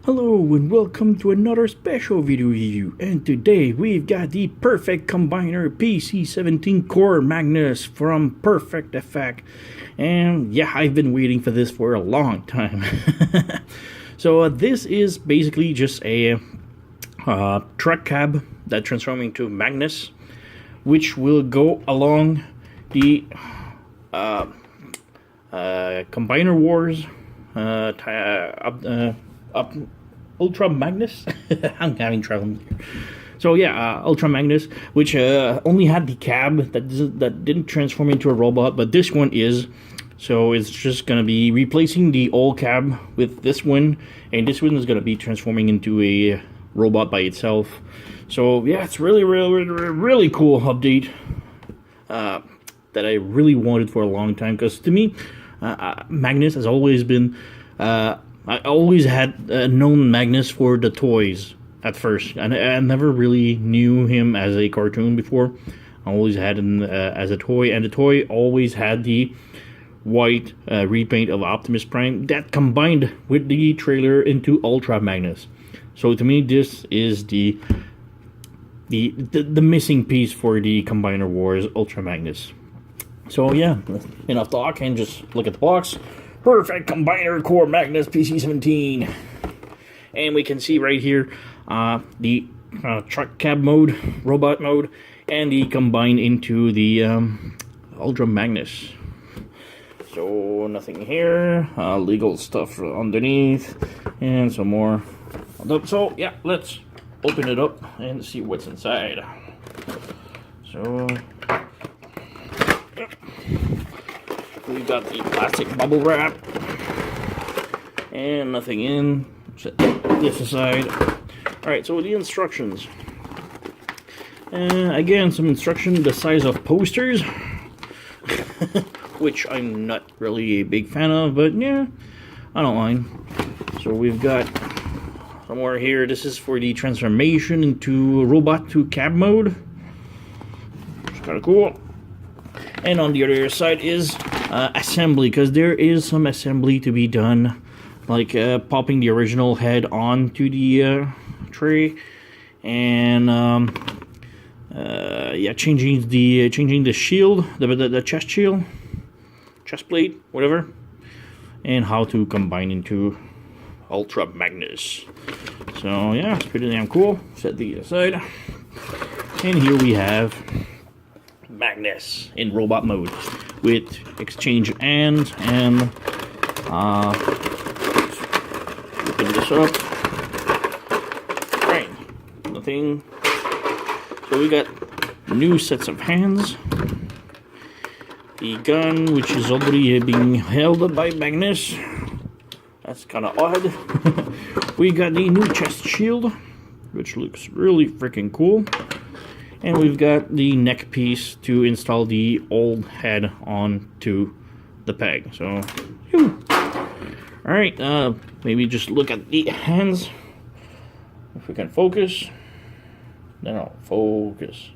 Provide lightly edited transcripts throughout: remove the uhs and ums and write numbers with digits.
Hello and welcome to another special video review, and today we've got the Perfect Combiner PC-17 Core Magnus from Perfect Effect. And yeah, I've been waiting for this for a long time. So this is basically just a truck cab that transforms into Magnus, which will go along the Combiner Wars Ultra Magnus. I'm having trouble here. So yeah, Ultra Magnus, which only had the cab that didn't transform into a robot, but this one is. So it's just gonna be replacing the old cab with this one, and this one is gonna be transforming into a robot by itself. So yeah, it's really cool update that I really wanted for a long time, because to me, Magnus has always been. I always had known Magnus for the toys at first, and I never really knew him as a cartoon before. I always had him as a toy, and the toy always had the white repaint of Optimus Prime that combined with the trailer into Ultra Magnus. So to me, this is the missing piece for the Combiner Wars Ultra Magnus. So yeah, enough talk and just look at the box. Perfect Combiner Core Magnus PC-17. And we can see right here the truck cab mode, robot mode, and the combine into the Ultra Magnus. So nothing here, legal stuff underneath, and some more. So yeah, let's open it up and see what's inside. So we got the plastic bubble wrap and nothing in. Set this aside. Alright, so the instructions. Again, some instruction the size of posters, which I'm not really a big fan of, but yeah, I don't mind. So we've got somewhere here. This is for the transformation into robot to cab mode. It's kind of cool. And on the other side is assembly, because there is some assembly to be done, like popping the original head onto the tray, and yeah, changing the shield, the chest shield, chest plate, whatever, and how to combine into Ultra Magnus. So yeah, it's pretty damn cool. Set these aside, and here we have Magnus in robot mode with exchange hands, and open this up. Right, nothing. So we got new sets of hands. The gun, which is already being held by Magnus. That's kind of odd. We got the new chest shield, which looks really freaking cool. And we've got the neck piece to install the old head onto the peg. So, alright, maybe just look at the hands. If we can focus. No, focus.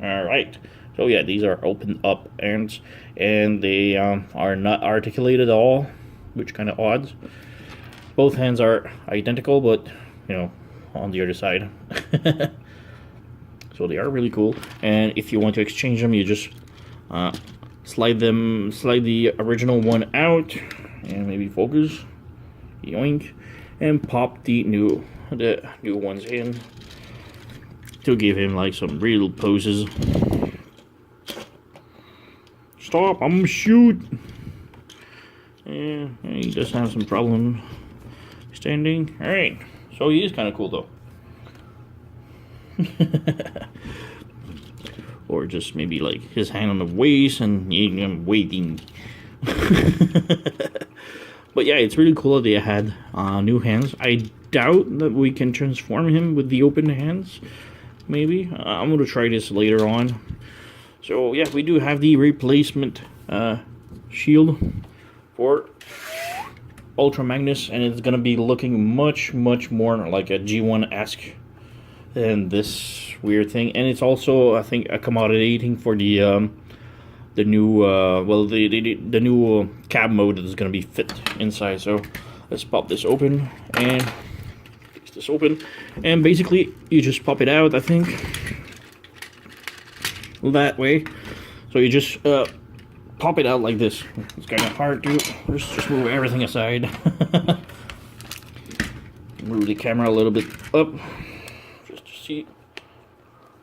Alright. So yeah, these are opened up hands, and they are not articulated at all, which kind of odd. Both hands are identical, but, you know, on the other side. So they are really cool, and if you want to exchange them, you just slide the original one out, and maybe focus, yoink, and pop the new ones in to give him like some real poses. Stop! I'm gonna shoot. Yeah, he does have some problem standing. All right, so he is kind of cool though. Or just maybe like his hand on the waist and I'm waiting. But yeah, it's really cool that they had new hands. I doubt that we can transform him with the open hands. Maybe I'm gonna try this later on. So yeah, we do have the replacement shield for Ultra Magnus, and it's gonna be looking much more like a G1-esque than this weird thing. And it's also, I think, accommodating for the new the new cab mode that is going to be fit inside. So let's pop this open, and this open, and basically you just pop it out, I think, that way. So you just pop it out like this. It's kind of hard to just move everything aside. Move the camera a little bit up just to see.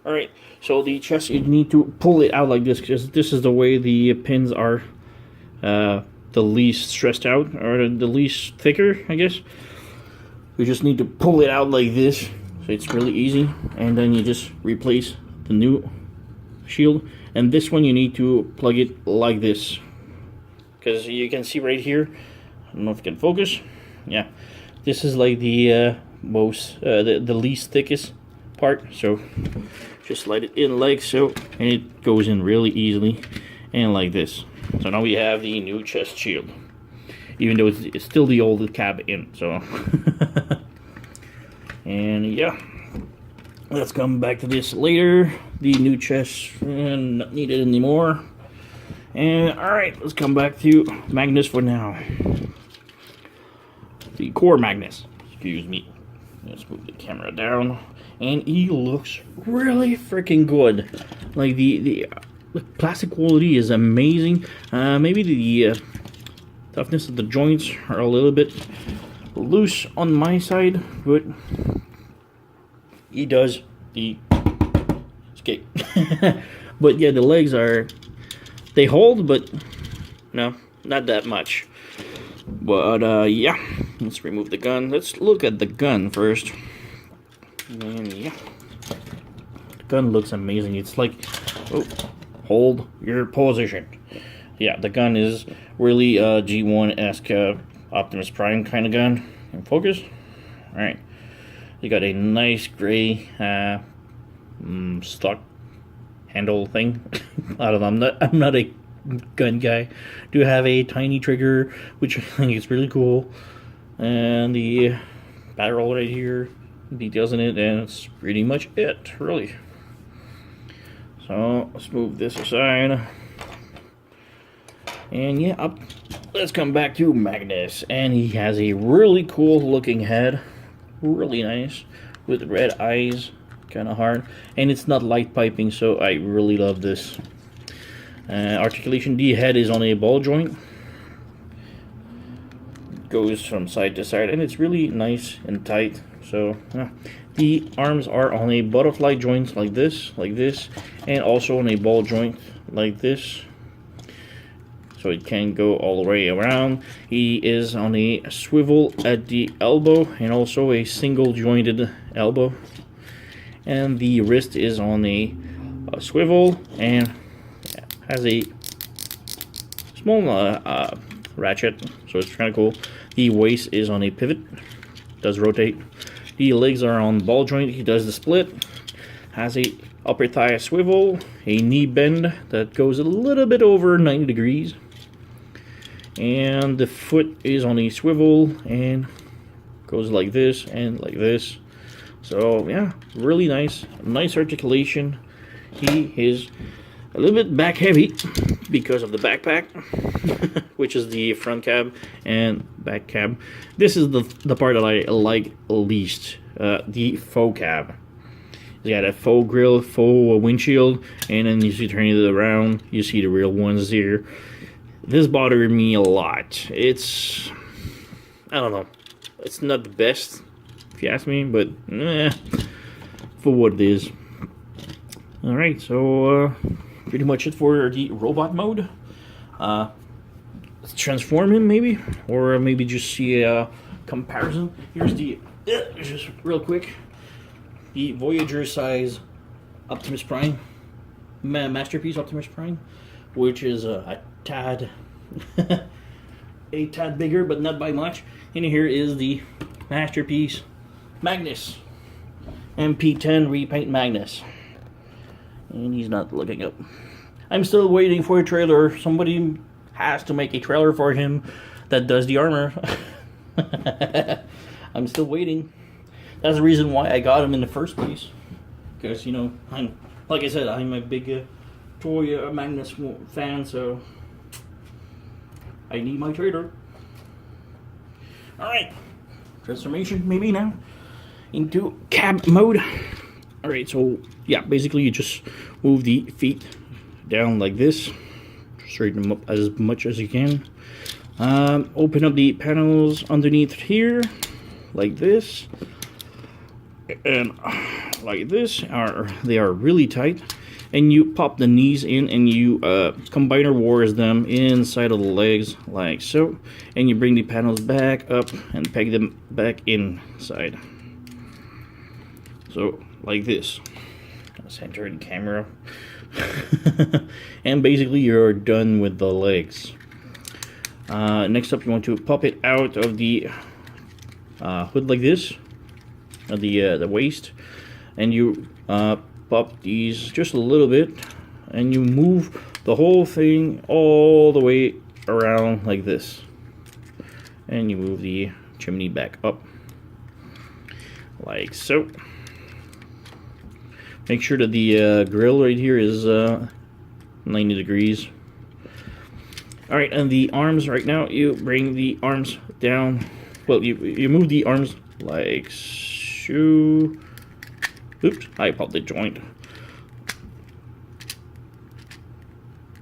Alright, so the chest, you need to pull it out like this, because this is the way the pins are the least stressed out, or the least thicker, I guess. You just need to pull it out like this, so it's really easy, and then you just replace the new shield. And this one you need to plug it like this, because you can see right here, I don't know if you can focus, yeah, this is like the the least thickest part, so just slide it in like so, and it goes in really easily, and like this. So now we have the new chest shield, even though it's still the old cab in, so. And yeah, let's come back to this later. The new chest, not needed anymore. And alright, let's come back to Magnus for now. The core Magnus, excuse me. Let's move the camera down. And he looks really freaking good. Like the plastic quality is amazing. Maybe the toughness of the joints are a little bit loose on my side, but he does the skate. But yeah, the legs are, they hold, but no, not that much. But yeah, let's remove the gun. Let's look at the gun first. And yeah, the gun looks amazing. It's like, oh, hold your position. Yeah, the gun is really G1-esque Optimus Prime kind of gun. And focus. All right, you got a nice gray stock handle thing. I don't know. I'm not a gun guy. Do have a tiny trigger, which I think is really cool, and the barrel right here, details in it, and it's pretty much it, really. So let's move this aside, and yeah, up. Let's come back to Magnus, and he has a really cool looking head, really nice, with red eyes, kind of hard, and it's not light piping, so I really love this. Articulation, the head is on a ball joint, goes from side to side, and it's really nice and tight. So the arms are on a butterfly joint like this, and also on a ball joint like this, so it can go all the way around. He is on a swivel at the elbow, and also a single jointed elbow, and the wrist is on a swivel and has a small ratchet, so it's kind of cool. The waist is on a pivot, does rotate. The legs are on ball joint, he does the split. Has a upper thigh swivel, a knee bend that goes a little bit over 90 degrees. And the foot is on a swivel and goes like this and like this. So yeah, really nice articulation. He is a little bit back heavy because of the backpack, which is the front cab and back cab. This is the part that I like least, the faux cab. You got a faux grill, faux windshield, and then you see turning it around, you see the real ones here. This bothered me a lot. It's, I don't know, it's not the best, if you ask me, but for what it is. Alright, so pretty much it for the robot mode. Let's transform him maybe, or maybe just see a comparison. Here's the, just real quick, the Voyager size Optimus Prime, Masterpiece Optimus Prime, which is a tad bigger, but not by much. And here is the Masterpiece Magnus, MP10 repaint Magnus. And he's not looking up. I'm still waiting for a trailer. Somebody has to make a trailer for him that does the armor. I'm still waiting. That's the reason why I got him in the first place. Because, you know, like I said, I'm a big toy Magnus fan, so I need my trailer. Alright, transformation maybe now. into cab mode. Alright, so yeah, basically you just move the feet down like this, straighten them up as much as you can. Open up the panels underneath here like this, and like this. They are really tight, and you pop the knees in and you combiner wars them inside of the legs like so, and you bring the panels back up and peg them back inside, so like this. Center the camera. And basically you're done with the legs. Next up, you want to pop it out of the hood like this, the waist, and you pop these just a little bit, and you move the whole thing all the way around like this, and you move the chimney back up like so. Make sure that the grill right here is 90 degrees. Alright, and the arms right now, you bring the arms down. Well, you move the arms like so. Oops, I popped the joint.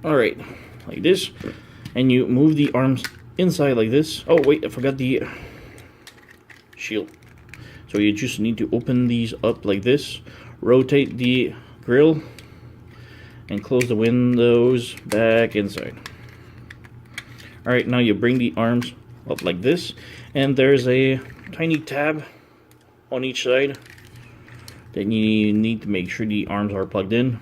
Alright, like this. And you move the arms inside like this. Oh wait, I forgot the shield. So you just need to open these up like this. Rotate the grill and close the windows back inside. Alright, now you bring the arms up like this, and there's a tiny tab on each side. Then you need to make sure the arms are plugged in.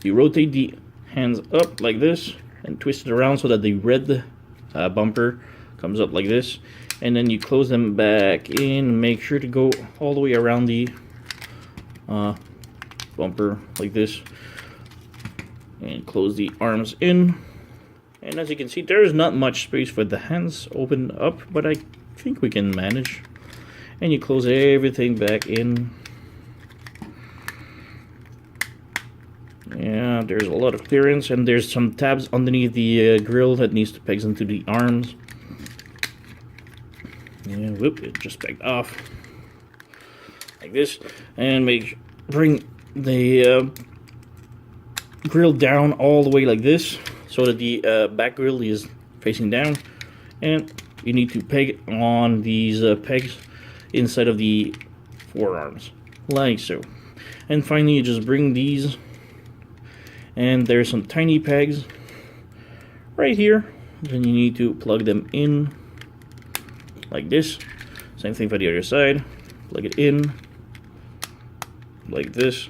You rotate the hands up like this and twist it around so that the red bumper comes up like this, and then you close them back in. Make sure to go all the way around the bumper like this, and close the arms in. And as you can see, there is not much space for the hands open up, but I think we can manage. And you close everything back in. Yeah, there's a lot of clearance, and there's some tabs underneath the grill that needs to peg into the arms. And whoop, it just pegged off like this. And bring the grill down all the way like this, so that the back grill is facing down, and you need to peg on these pegs inside of the forearms like so. And finally, you just bring these, and there's some tiny pegs right here, then you need to plug them in like this. Same thing for the other side. Plug it in like this.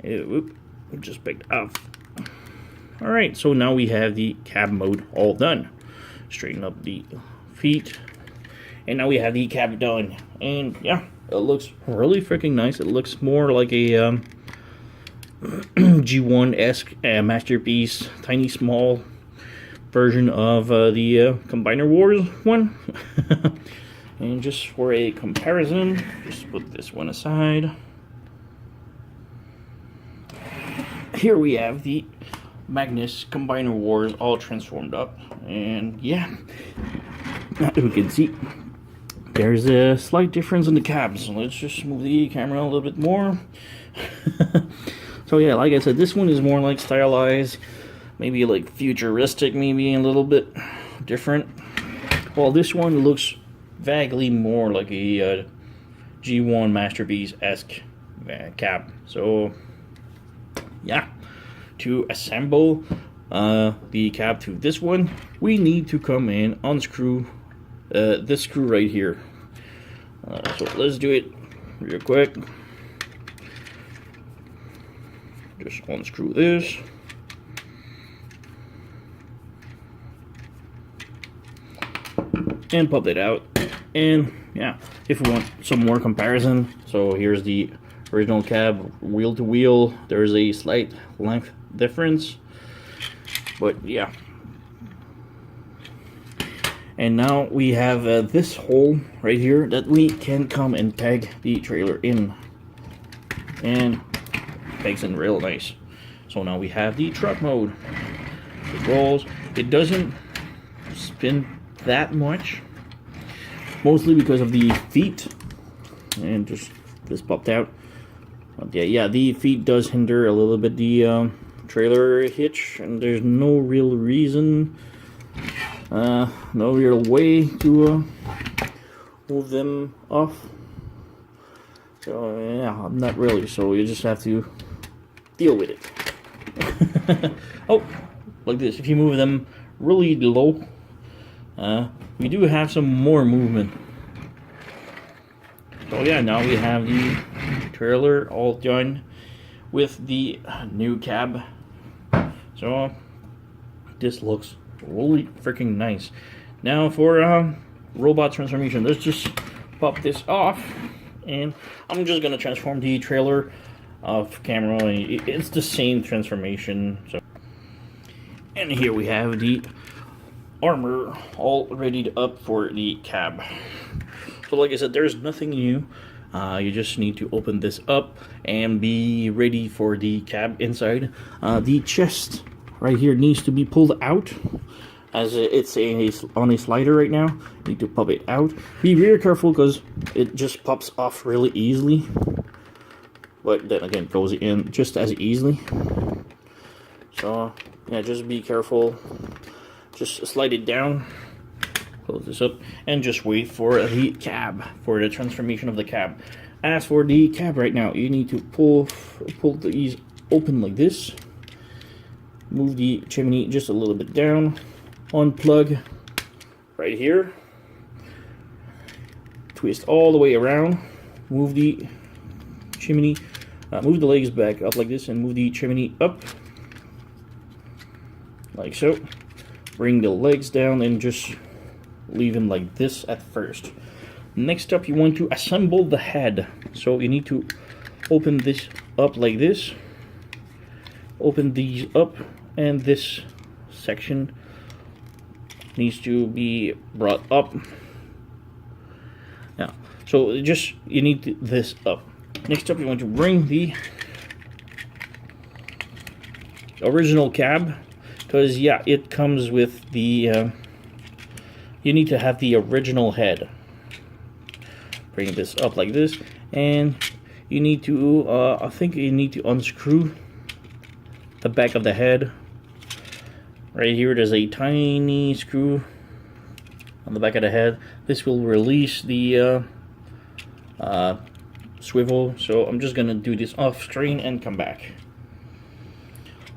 Whoop, just pegged off. Alright, so now we have the cab mode all done. Straighten up the feet, and now we have the cab done. And yeah, it looks really freaking nice. It looks more like a G1-esque masterpiece, tiny small version of the Combiner Wars one. And just for a comparison, just put this one aside. Here we have the Magnus Combiner Wars all transformed up, and yeah, as we can see, there's a slight difference in the cabs. So let's just move the camera a little bit more. So yeah, like I said, this one is more like stylized, maybe like futuristic, maybe a little bit different. While this one looks vaguely more like a G1 masterpiece-esque cab. So yeah, to assemble the cab to this one, we need to come in, unscrew this screw right here. So let's do it real quick. Just unscrew this. And pop it out. And yeah, if we want some more comparison, so here's the original cab wheel to wheel. There's a slight length difference, but yeah. And now we have this hole right here that we can come and peg the trailer in, and pegs in real nice. So now we have the truck mode. It rolls. It doesn't spin that much, mostly because of the feet. and just this popped out. But yeah, the feet does hinder a little bit the trailer hitch, and there's no real reason, no real way to move them off. So yeah, not really. So you just have to deal with it. Oh, like this. If you move them really low, we do have some more movement. So yeah, now we have the trailer all done with the new cab. So this looks really freaking nice. Now for robot transformation, let's just pop this off, and I'm just gonna transform the trailer of camera. It's the same transformation. So, and here we have the armor all readied up for the cab. So like I said, there's nothing new. You just need to open this up and be ready for the cab inside. The chest right here needs to be pulled out, as it's on a slider right now. You need to pop it out. Be very careful because it just pops off really easily, but then again goes in just as easily. So yeah, just be careful. Just slide it down, close this up, and just wait for the cab, for the transformation of the cab. As for the cab right now, you need to pull these open like this. Move the chimney just a little bit down. Unplug right here. Twist all the way around. Move the chimney. Move the legs back up like this, and move the chimney up like so. Bring the legs down and just leave them like this at first. Next up, you want to assemble the head. So you need to open this up like this. Open these up, and this section needs to be brought up. Yeah, so just you need this up. Next up, you want to bring the original cab, because yeah, it comes with the you need to have the original head. Bring this up like this, and you need to I think you need to unscrew the back of the head. Right here there's a tiny screw on the back of the head. This will release the swivel, so I'm just gonna do this off screen and come back.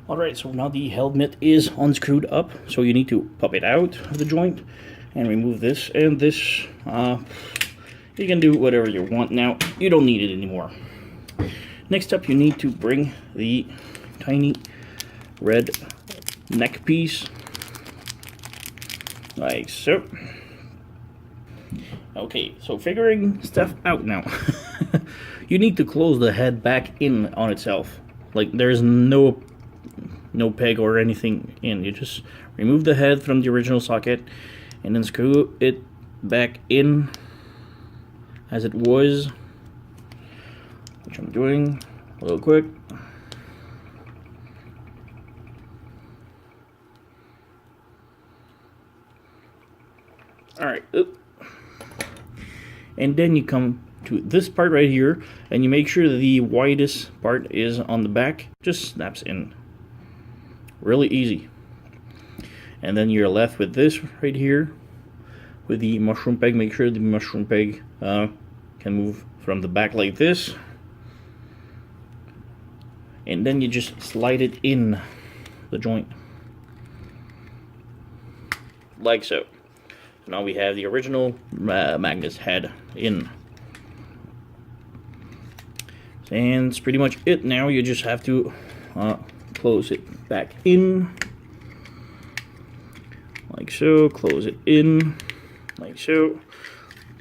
Alright, so now the helmet is unscrewed up, so you need to pop it out of the joint and remove this, and this you can do whatever you want now. You don't need it anymore. Next up, you need to bring the tiny red neck piece like so. Okay, so figuring stuff out now. You need to close the head back in on itself. Like there's no peg or anything in. You just remove the head from the original socket and then screw it back in as it was, which I'm doing real quick. Alright, and then you come to this part right here, and you make sure the widest part is on the back. Just snaps in. Really easy. And then you're left with this right here with the mushroom peg. Make sure the mushroom peg can move from the back like this, and then you just slide it in the joint like so. So now we have the original Magnus head in, and it's pretty much it. Now you just have to close it back in like so, close it in like so,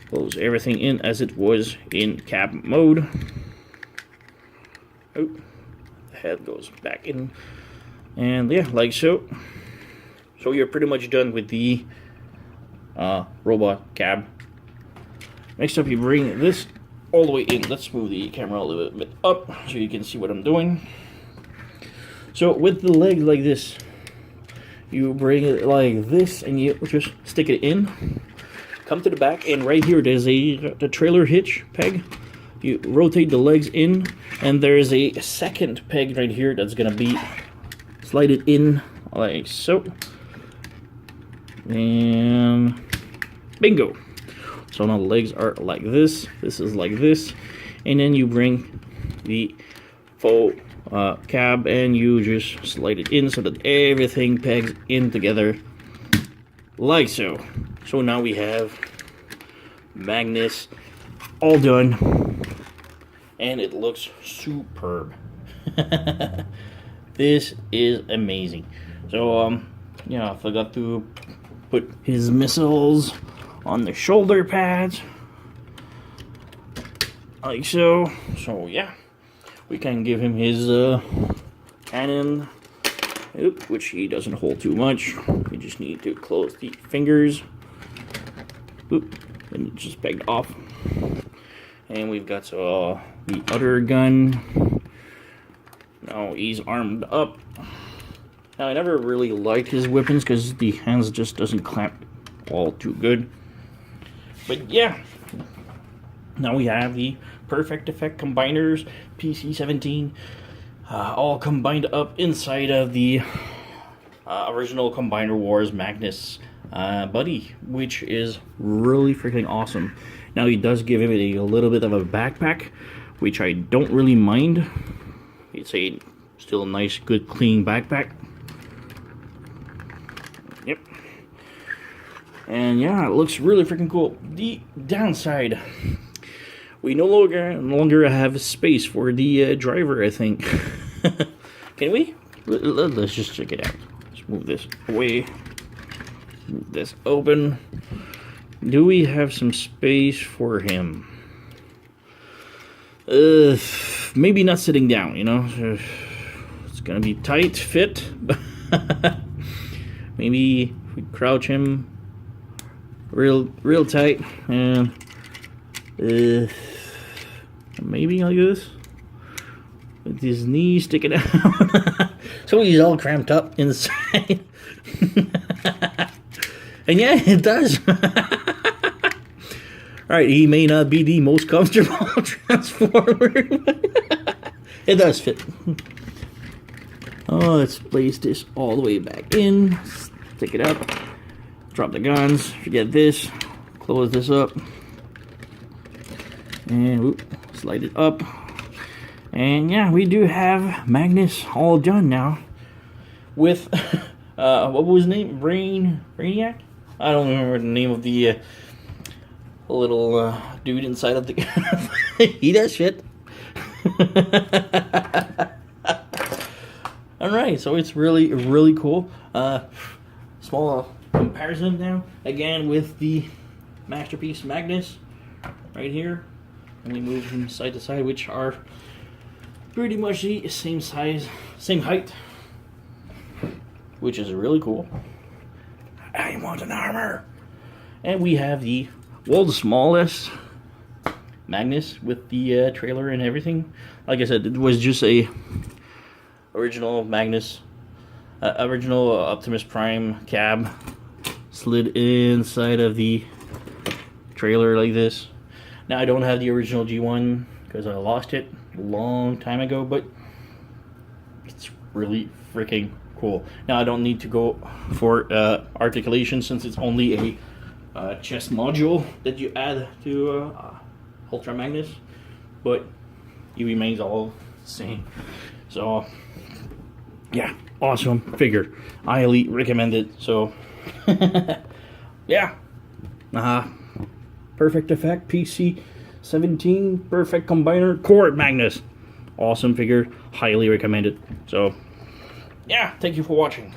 close everything in as it was in cab mode. Oh, the head goes back in, and yeah, like so. So you're pretty much done with the robot cab. Next up, you bring this all the way in. Let's move the camera a little bit up so you can see what I'm doing. So with the leg like this, you bring it like this and you just stick it in. Come to the back, and right here there's the trailer hitch peg. you rotate the legs in, and there's a second peg right here that's gonna be slided in like so, and bingo. So now the legs are like this, this is like this, and then you bring the faux cab and you just slide it in so that everything pegs in together like so. So now we have Magnus all done, and it looks superb. This is amazing. So yeah, I forgot to put his missiles on the shoulder pads like so. So yeah, we can give him his cannon, which he doesn't hold too much. We just need to close the fingers, and it just pegged off. And we've got the other gun. Now he's armed up. Now I never really liked his weapons because the hands just doesn't clamp all too good. But yeah, now we have the Perfect Effect Combiners PC-17 all combined up inside of the original Combiner Wars Magnus buddy, which is really freaking awesome. Now he does give him a little bit of a backpack, which I don't really mind. It's still a nice, good, clean backpack. Yep. And yeah, it looks really freaking cool. The downside, we no longer have space for the driver, I think. Can we? Let's just check it out. Let's move this away. Move this open. Do we have some space for him? Maybe not sitting down, you know. It's gonna be tight fit. Maybe if we crouch him real tight, and maybe like this, with his knees sticking out. So he's all cramped up inside. And yeah, it does. Alright, he may not be the most comfortable transformer. It does fit. Oh, let's place this all the way back in. Stick it up. Drop the guns. Forget this. Close this up. And slide it up. And yeah, we do have Magnus all done now. With, what was his name? Brainiac? I don't remember the name of the little dude inside of the he does shit. Alright, so it's really cool. Small comparison now, again with the Masterpiece Magnus right here. And we move from side to side, which are pretty much the same size, same height, which is really cool. I want an armor. And we have the world's smallest Magnus with the trailer and everything. Like I said, it was just a original Magnus, original Optimus Prime cab slid inside of the trailer like this. Now I don't have the original G1 because I lost it a long time ago, but it's really freaking cool. Now I don't need to go for articulation since it's only a chest module that you add to Ultra Magnus, but it remains all the same. So yeah, awesome figure. I highly recommend it. So yeah, Perfect Effect PC-17 Perfect Combiner Core Magnus. Awesome figure, highly recommended. So yeah, thank you for watching.